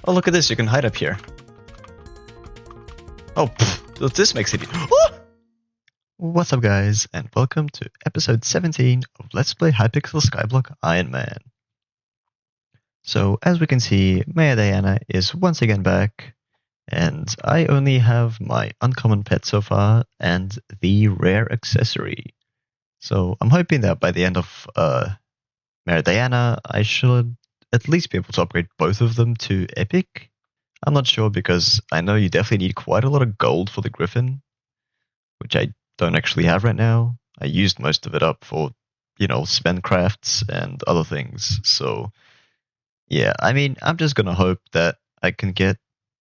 Oh, look at this, you can hide up here. Oh, pfft, this makes it... Oh! What's up guys, and welcome to episode 17 of Let's Play Hypixel Skyblock Iron Man. So, as we can see, Maya Diana is once again back, and I only have my uncommon pet so far, and the rare accessory. So, I'm hoping that by the end of Maya Diana, I should at least be able to upgrade both of them to Epic. I'm not sure because I know you definitely need quite a lot of gold for the griffin, which I don't actually have right now. I used most of it up for, spend crafts and other things. So, yeah, I mean, I'm just gonna hope that I can get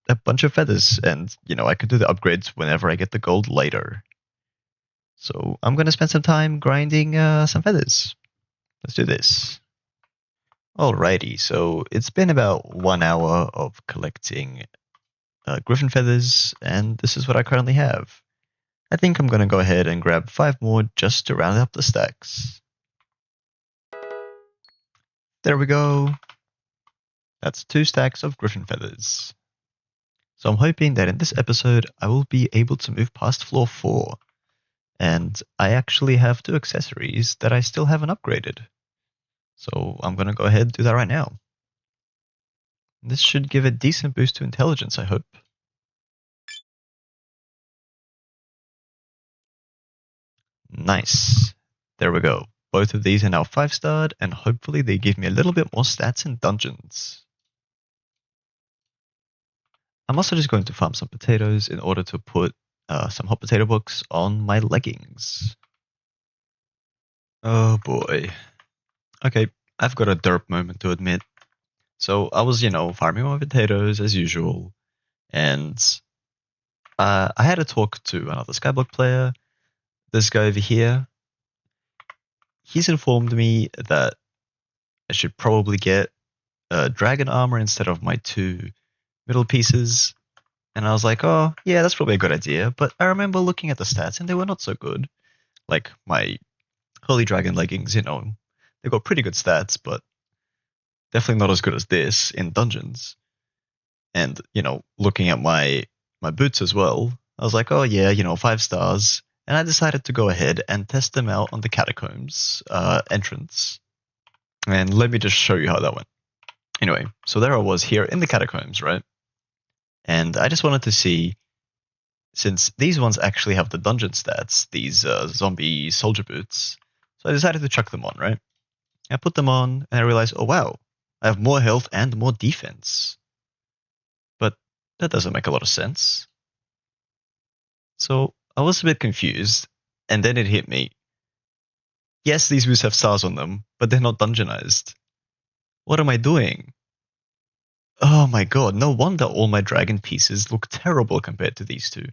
a bunch of feathers and, I can do the upgrades whenever I get the gold later. So, I'm gonna spend some time grinding some feathers. Let's do this. Alrighty, so it's been about 1 hour of collecting griffin feathers, and this is what I currently have. I think I'm going to go ahead and grab 5 more just to round up the stacks. There we go. That's 2 stacks of griffin feathers. So I'm hoping that in this episode I will be able to move past floor 4. And I actually have 2 accessories that I still haven't upgraded. So I'm going to go ahead and do that right now. This should give a decent boost to intelligence, I hope. Nice. There we go. Both of these are now 5-starred, and hopefully they give me a little bit more stats in dungeons. I'm also just going to farm some potatoes in order to put some hot potato books on my leggings. Oh boy. Okay, I've got a derp moment to admit. So I was, farming my potatoes as usual, and I had a talk to another Skyblock player. This guy over here. He's informed me that I should probably get dragon armor instead of my 2 middle pieces. And I was like, oh, yeah, that's probably a good idea. But I remember looking at the stats and they were not so good. Like my Holy Dragon leggings, they got pretty good stats, but definitely not as good as this in dungeons. And, looking at my boots as well, I was like, oh, yeah, 5 stars. And I decided to go ahead and test them out on the catacombs entrance. And let me just show you how that went. Anyway, so there I was here in the catacombs, right? And I just wanted to see, since these ones actually have the dungeon stats, these zombie soldier boots, so I decided to chuck them on, right? I put them on, and I realized, oh wow, I have more health and more defense. But that doesn't make a lot of sense. So I was a bit confused, and then it hit me. Yes, these boots have stars on them, but they're not dungeonized. What am I doing? Oh my god, no wonder all my dragon pieces look terrible compared to these two.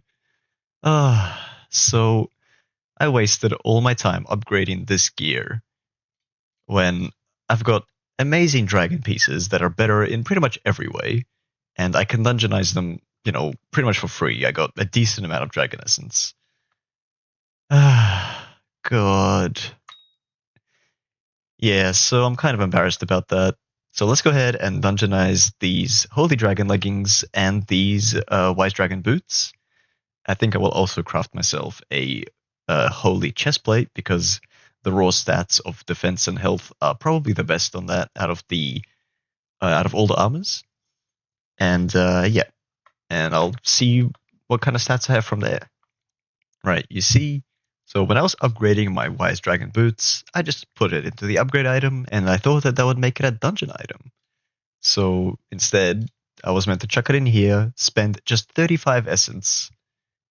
So I wasted all my time upgrading this gear when I've got amazing dragon pieces that are better in pretty much every way, and I can dungeonize them, pretty much for free. I got a decent amount of dragon essence. God. Yeah, so I'm kind of embarrassed about that. So let's go ahead and dungeonize these Holy Dragon leggings and these Wise Dragon boots. I think I will also craft myself a Holy chestplate because the raw stats of defense and health are probably the best on that out of all the armors. And yeah, and I'll see what kind of stats I have from there. Right, you see, so when I was upgrading my Wise Dragon boots, I just put it into the upgrade item, and I thought that would make it a dungeon item. So instead, I was meant to chuck it in here, spend just 35 essence,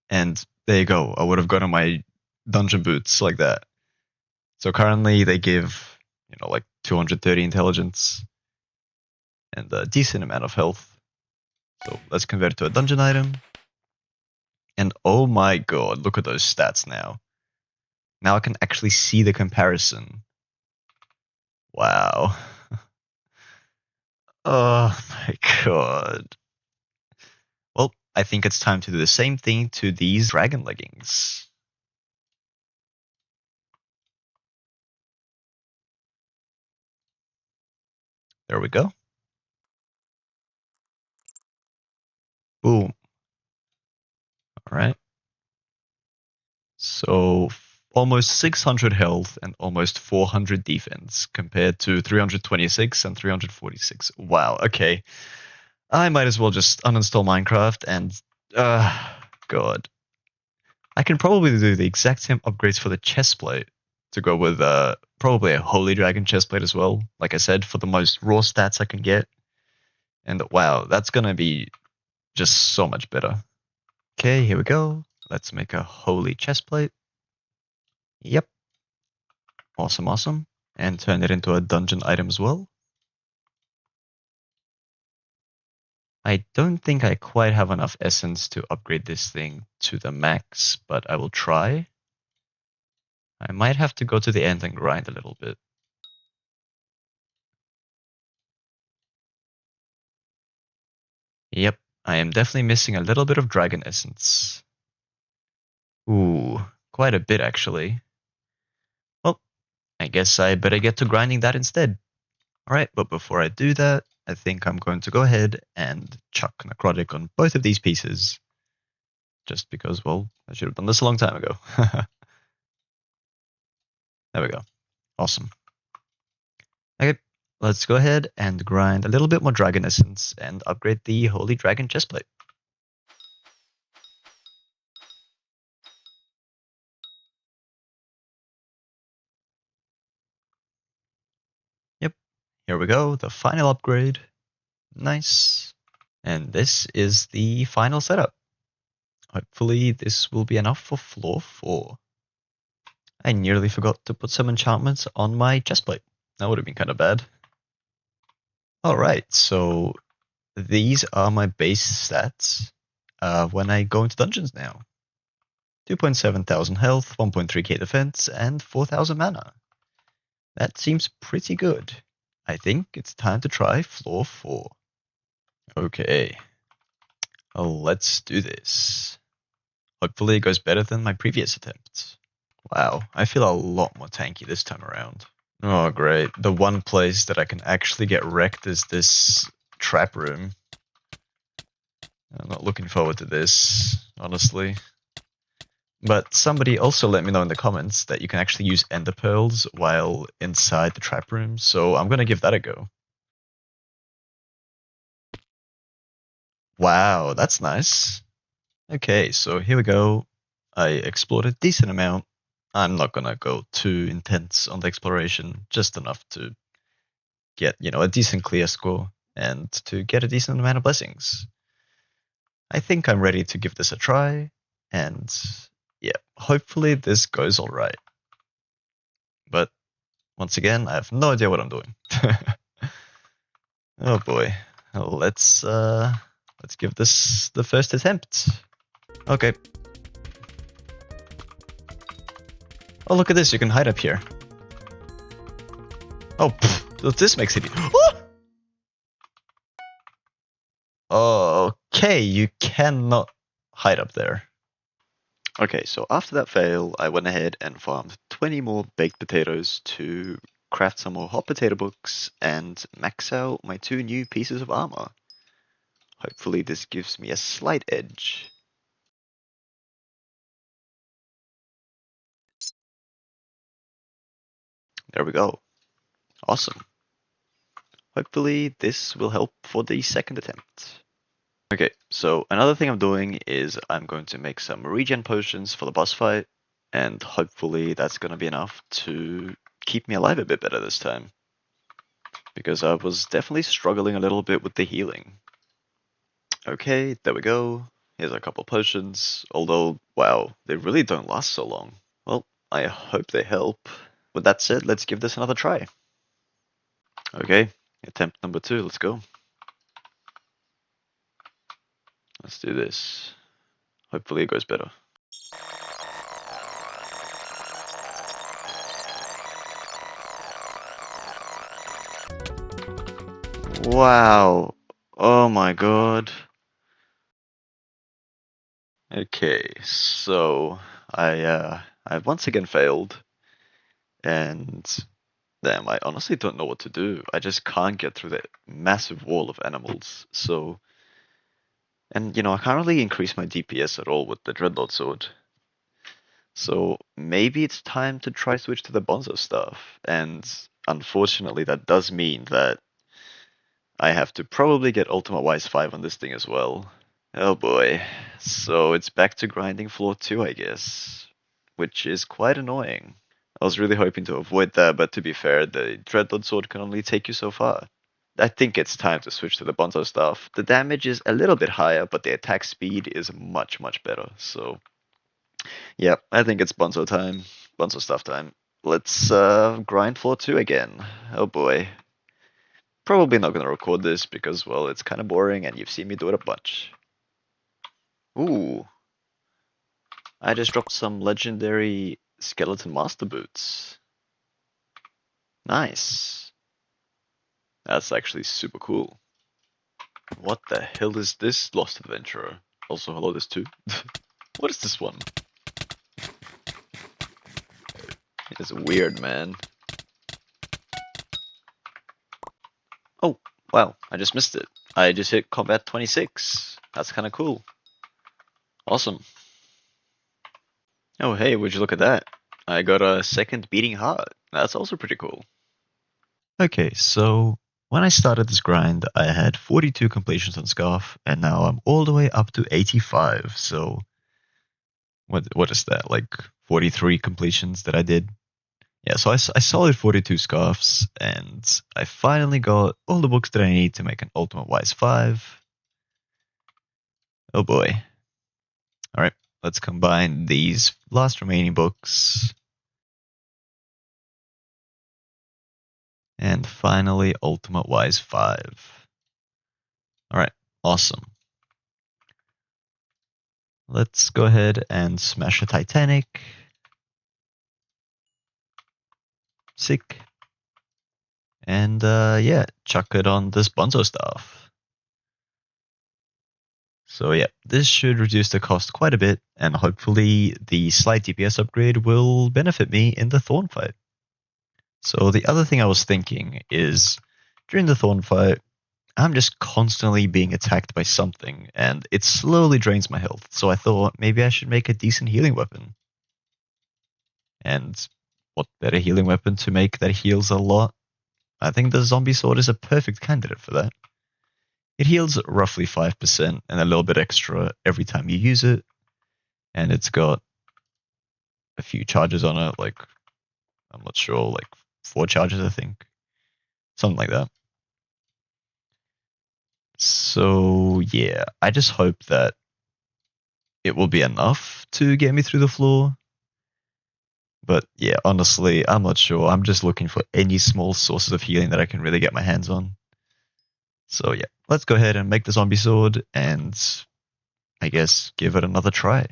and there you go. I would have gotten my dungeon boots like that. So currently they give, like 230 intelligence and a decent amount of health. So let's convert it to a dungeon item. And oh my god, look at those stats now. Now I can actually see the comparison. Wow. Oh my god. Well, I think it's time to do the same thing to these dragon leggings. There we go. Boom. Alright. So almost 600 health and almost 400 defense compared to 326 and 346. Wow, okay. I might as well just uninstall Minecraft and... God. I can probably do the exact same upgrades for the chestplate to go with probably a Holy Dragon chestplate as well. Like I said, for the most raw stats I can get. And wow, that's gonna be just so much better. Okay, here we go. Let's make a Holy chestplate. Yep. Awesome, awesome. And turn it into a dungeon item as well. I don't think I quite have enough essence to upgrade this thing to the max, but I will try. I might have to go to the end and grind a little bit. Yep, I am definitely missing a little bit of dragon essence. Ooh, quite a bit actually. Well, I guess I better get to grinding that instead. Alright, but before I do that, I think I'm going to go ahead and chuck necrotic on both of these pieces. Just because, well, I should have done this a long time ago. There we go. Awesome. Okay, let's go ahead and grind a little bit more dragon essence and upgrade the Holy Dragon chestplate. Yep, here we go, the final upgrade. Nice. And this is the final setup. Hopefully this will be enough for floor 4. I nearly forgot to put some enchantments on my chestplate. That would have been kind of bad. Alright, so these are my base stats when I go into dungeons now. 2.7 thousand health, 1.3k defense, and 4,000 mana. That seems pretty good. I think it's time to try floor 4. Okay. Let's do this. Hopefully it goes better than my previous attempts. Wow, I feel a lot more tanky this time around. Oh great, the one place that I can actually get wrecked is this trap room. I'm not looking forward to this, honestly. But somebody also let me know in the comments that you can actually use ender pearls while inside the trap room, so I'm gonna give that a go. Wow, that's nice. Okay, so here we go. I explored a decent amount. I'm not gonna go too intense on the exploration, just enough to get, a decent clear score and to get a decent amount of blessings. I think I'm ready to give this a try, and yeah, hopefully this goes alright. But once again, I have no idea what I'm doing. Oh boy. Let's give this the first attempt. Okay. Oh, look at this, you can hide up here. Oh, so this makes it Okay, you cannot hide up there. Okay, so after that fail, I went ahead and farmed 20 more baked potatoes to craft some more hot potato books and max out my 2 new pieces of armor. Hopefully this gives me a slight edge. There we go. Awesome. Hopefully this will help for the second attempt. Okay, so another thing I'm doing is I'm going to make some regen potions for the boss fight, and hopefully that's going to be enough to keep me alive a bit better this time. Because I was definitely struggling a little bit with the healing. Okay, there we go. Here's a couple potions, although, wow, they really don't last so long. Well, I hope they help. With that said, let's give this another try. Okay, attempt number 2, let's go. Let's do this. Hopefully it goes better. Wow. Oh my god. Okay, so I once again failed, and damn, I honestly don't know what to do. I just can't get through that massive wall of animals. So And, you know, I can't really increase my DPS at all with the Dreadlord sword. So maybe it's time to try switch to the bonzo stuff. And unfortunately, that does mean that I have to probably get Ultimate Wise 5 on this thing as well. Oh boy. So it's back to grinding floor 2, I guess. Which is quite annoying. I was really hoping to avoid that, but to be fair, the Dreadlord sword can only take you so far. I think it's time to switch to the bonzo stuff. The damage is a little bit higher, but the attack speed is much, much better. So, yeah, I think it's bonzo time. Bonzo stuff time. Let's grind floor 2 again. Oh boy. Probably not going to record this because, well, it's kind of boring and you've seen me do it a bunch. Ooh. I just dropped some legendary skeleton master boots. Nice. That's actually super cool. What the hell is this Lost Adventurer? Also, hello, this too. What is this one? It's weird, man. Oh, wow, I just missed it. I just hit combat 26. That's kind of cool. Awesome. Oh, hey, would you look at that? I got a second beating heart. That's also pretty cool. Okay, so when I started this grind, I had 42 completions on Scarf, and now I'm all the way up to 85. So, what is that? Like 43 completions that I did? Yeah, so I solid 42 Scarfs, and I finally got all the books that I need to make an Ultimate Wise 5. Oh boy. Alright, let's combine these last remaining books. And finally, Ultimate Wise 5. Alright, awesome. Let's go ahead and smash a Titanic. Sick. And yeah, chuck it on this bonzo stuff. So yeah, this should reduce the cost quite a bit, and hopefully the slight DPS upgrade will benefit me in the Thorn fight. So the other thing I was thinking is, during the Thorn fight, I'm just constantly being attacked by something, and it slowly drains my health. So I thought maybe I should make a decent healing weapon. And what better healing weapon to make that heals a lot? I think the zombie sword is a perfect candidate for that. It heals roughly 5% and a little bit extra every time you use it. And it's got a few charges on it, like, I'm not sure, like 4 charges, I think. Something like that. So, yeah, I just hope that it will be enough to get me through the floor. But yeah, honestly, I'm not sure. I'm just looking for any small sources of healing that I can really get my hands on. So yeah, let's go ahead and make the zombie sword and I guess give it another try.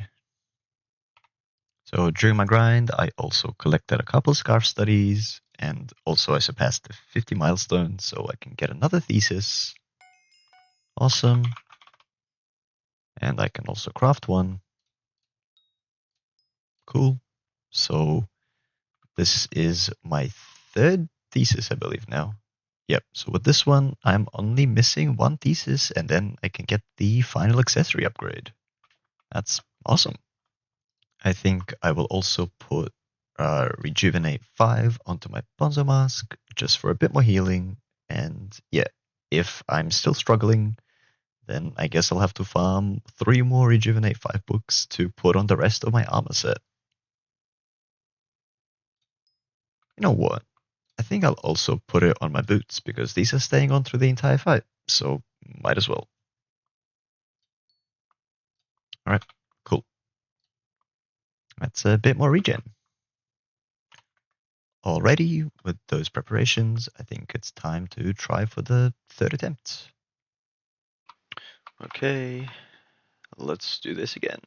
So during my grind, I also collected a couple scarf studies and also I surpassed the 50 milestone so I can get another thesis. Awesome. And I can also craft one. Cool. So this is my 3rd thesis, I believe now. Yep, so with this one, I'm only missing 1 thesis, and then I can get the final accessory upgrade. That's awesome. I think I will also put Rejuvenate 5 onto my Bonzo Mask, just for a bit more healing. And yeah, if I'm still struggling, then I guess I'll have to farm 3 more Rejuvenate 5 books to put on the rest of my armor set. You know what? I think I'll also put it on my boots because these are staying on through the entire fight, so might as well. Alright, cool. That's a bit more regen. Already, with those preparations, I think it's time to try for the 3rd attempt. Okay, let's do this again.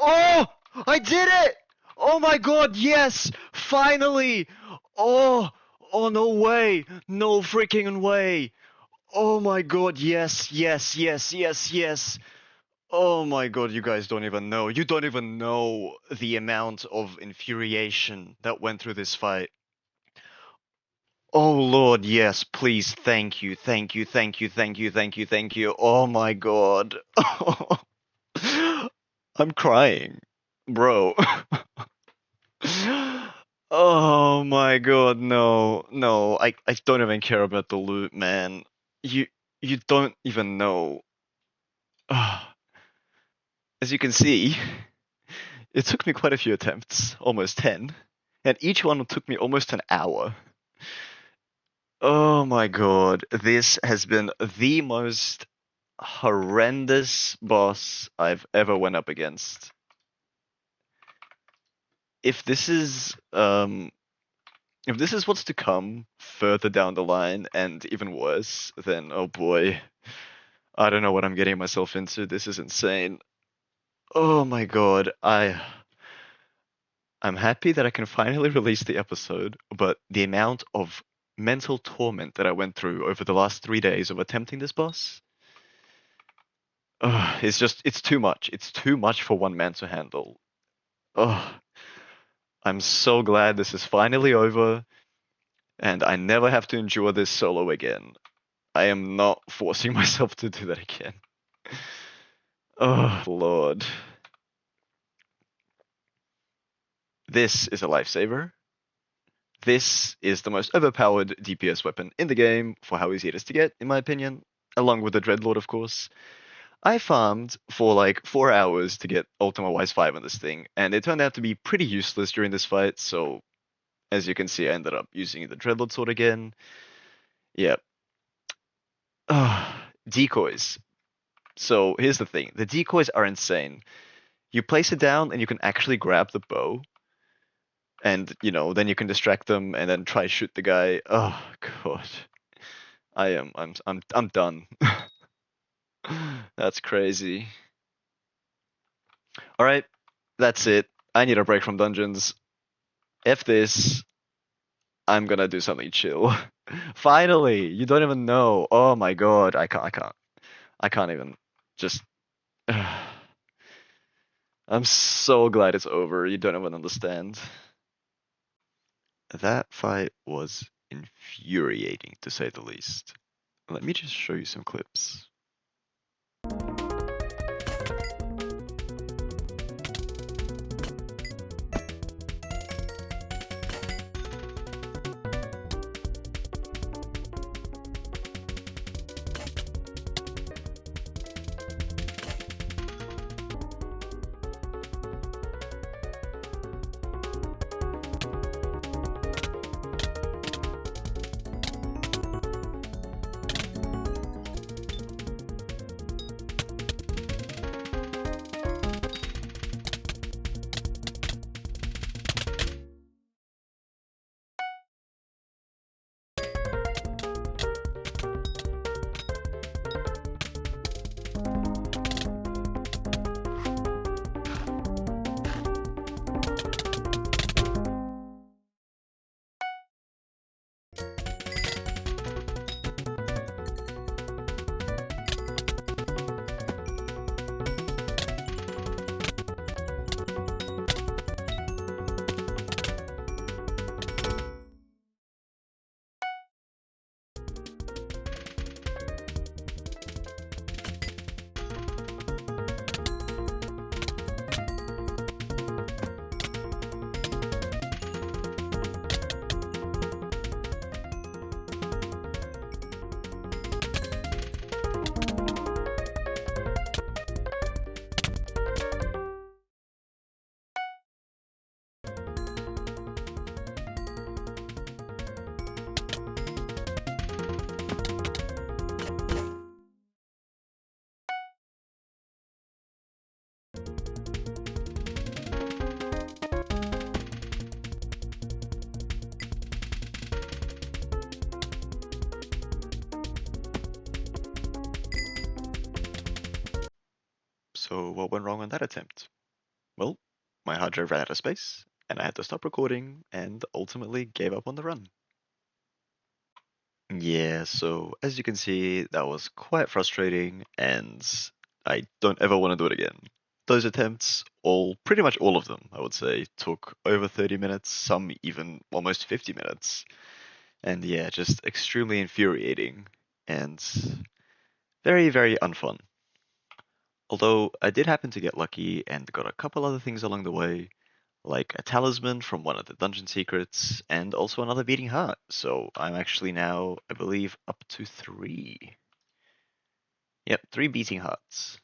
Oh! I did it! Oh my god, yes! Finally! Oh! Oh, no way! No freaking way! Oh my god, yes, yes, yes, yes, yes! Oh my god, you guys don't even know. You don't even know the amount of infuriation that went through this fight. Oh lord, yes, please, thank you, thank you, thank you, thank you, thank you, thank you. Oh my god. I'm crying. Bro. Oh my god, no, no, I don't even care about the loot, man. You don't even know. As you can see, it took me quite a few attempts, almost 10, and each one took me almost an hour. Oh my god, this has been the most horrendous boss I've ever went up against. If this is what's to come further down the line and even worse, then oh boy, I don't know what I'm getting myself into. This is insane. Oh my god, I'm happy that I can finally release the episode, but the amount of mental torment that I went through over the last 3 days of attempting this boss, it's too much. It's too much for one man to handle. I'm so glad this is finally over, and I never have to endure this solo again. I am not forcing myself to do that again. Oh, Lord. This is a lifesaver. This is the most overpowered DPS weapon in the game for how easy it is to get, in my opinion, along with the dreadlord, of course. I farmed for like 4 hours to get Ultima Wise 5 on this thing, and it turned out to be pretty useless during this fight, so as you can see, I ended up using the dreadlord sword again. Yep. Decoys. So here's the thing. The decoys are insane. You place it down and you can actually grab the bow. And, then you can distract them and then try shoot the guy. Oh god. I'm done. That's crazy. Alright, that's it. I need a break from dungeons. F this. I'm gonna do something chill. Finally! You don't even know. Oh my god, I can't even just I'm so glad it's over. You don't even understand. That fight was infuriating, to say the least. Let me just show you some clips. So what went wrong on that attempt? Well, my hard drive ran out of space, and I had to stop recording and ultimately gave up on the run. Yeah, so as you can see, that was quite frustrating, and I don't ever want to do it again. Those attempts, pretty much all of them, I would say, took over 30 minutes, some even almost 50 minutes. And yeah, just extremely infuriating and very, very unfun. Although I did happen to get lucky and got a couple other things along the way, like a talisman from one of the dungeon secrets, and also another beating heart. So I'm actually now, I believe, up to 3. Yep, 3 beating hearts.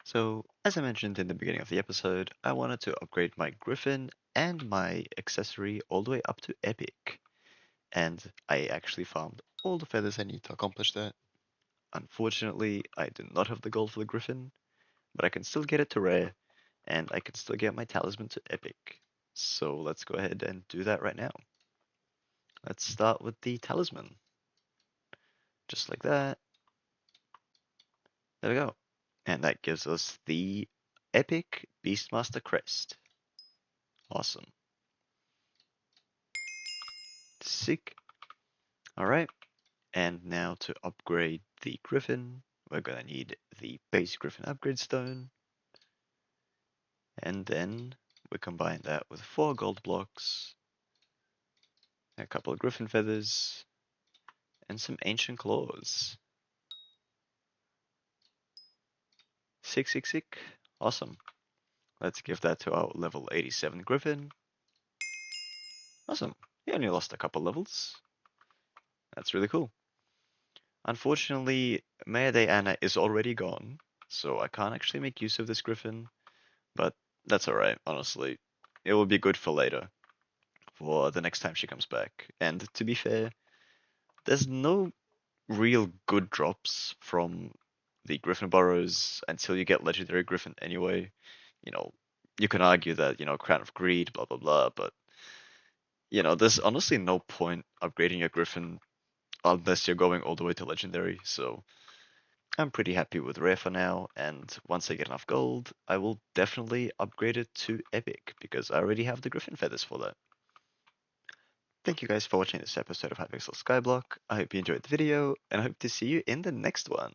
So, as I mentioned in the beginning of the episode, I wanted to upgrade my griffin and my accessory all the way up to epic. And I actually farmed all the feathers I need to accomplish that. Unfortunately, I do not have the gold for the griffin, but I can still get it to rare, and I can still get my talisman to epic. So let's go ahead and do that right now. Let's start with the talisman. Just like that. There we go. And that gives us the epic Beastmaster crest. Awesome. Sick. Alright. And now to upgrade the griffin, we're gonna need the base griffin upgrade stone. And then we combine that with 4 gold blocks, a couple of griffin feathers, and some ancient claws. Sick, sick, sick. Awesome. Let's give that to our level 87 griffin. Awesome. He only lost a couple levels. That's really cool. Unfortunately, Maya de Anna is already gone, so I can't actually make use of this griffin, but that's alright, honestly. It will be good for later, for the next time she comes back. And to be fair, there's no real good drops from the Griffin burrows until you get Legendary Griffin anyway. You know, you can argue that, Crown of Greed, blah blah blah, but there's honestly no point upgrading your Griffin unless you're going all the way to Legendary, so I'm pretty happy with Rare for now, and once I get enough gold, I will definitely upgrade it to Epic, because I already have the Griffin Feathers for that. Thank you guys for watching this episode of Hypixel Skyblock. I hope you enjoyed the video, and I hope to see you in the next one.